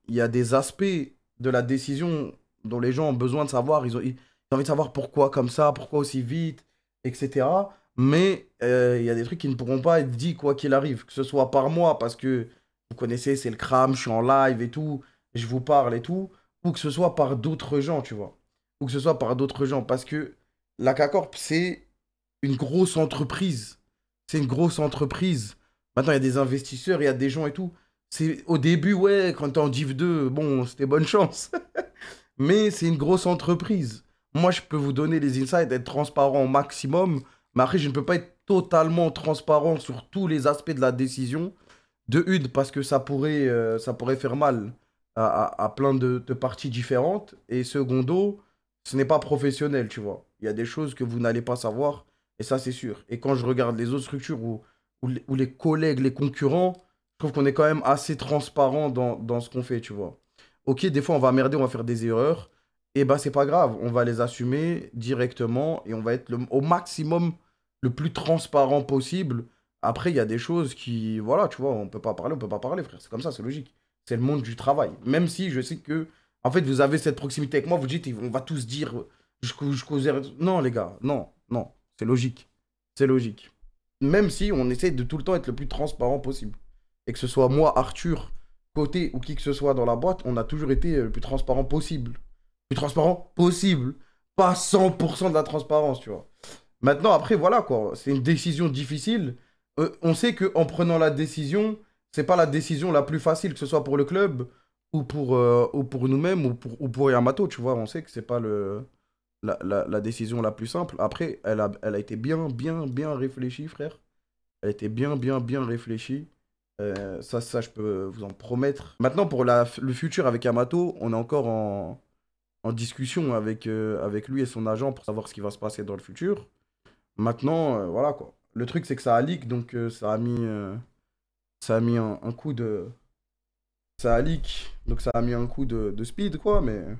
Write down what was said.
Il y a des aspects de la décision dont les gens ont besoin de savoir. Ils ont envie de savoir pourquoi comme ça, pourquoi aussi vite, etc. Mais il y a des trucs qui ne pourront pas être dits quoi qu'il arrive. Que ce soit par moi, parce que vous connaissez, c'est le crame, je suis en live et tout, je vous parle et tout. Ou que ce soit par d'autres gens, tu vois. Ou que ce soit par d'autres gens. Parce que la K-Corp, c'est une grosse entreprise. C'est une grosse entreprise. Maintenant, il y a des investisseurs, il y a des gens et tout. C'est au début, ouais, quand t'es en Div 2, bon, c'était bonne chance. Mais c'est une grosse entreprise. Moi, je peux vous donner les insights, être transparent au maximum. Mais après, je ne peux pas être totalement transparent sur tous les aspects de la décision. De une, parce que ça pourrait faire mal à plein de parties différentes. Et secondo, ce n'est pas professionnel, tu vois. Il y a des choses que vous n'allez pas savoir. Et ça, c'est sûr. Et quand je regarde les autres structures où les collègues, les concurrents, je trouve qu'on est quand même assez transparent dans ce qu'on fait, tu vois. Ok, des fois, on va merder, on va faire des erreurs. Et bah, c'est pas grave. On va les assumer directement et on va être au maximum le plus transparent possible. Après, il y a des choses qui, voilà, tu vois, on peut pas parler, frère. C'est comme ça, c'est logique. C'est le monde du travail. Même si je sais que, en fait, vous avez cette proximité avec moi, vous dites, on va tous dire, je causerai. Non, les gars, non, non, c'est logique. C'est logique. Même si on essaie de tout le temps être le plus transparent possible. Et que ce soit moi, Arthur, Côté ou qui que ce soit dans la boîte, on a toujours été le plus transparent possible. Le plus transparent possible. Pas 100% de la transparence, tu vois. Maintenant, après, voilà quoi. C'est une décision difficile. On sait qu'en prenant la décision, c'est pas la décision la plus facile, que ce soit pour le club ou pour nous-mêmes ou pour Yamato, tu vois. On sait que c'est pas la décision la plus simple. Après, elle a été bien réfléchie, frère. Elle a été bien réfléchie. Ça, je peux vous en promettre. Maintenant, pour le futur avec Yamato, on est encore en discussion avec lui et son agent pour savoir ce qui va se passer dans le futur. Maintenant, voilà quoi. Le truc, c'est que ça a leak, donc ça a mis un coup de. Ça a leak, donc ça a mis un coup de speed, quoi, mais.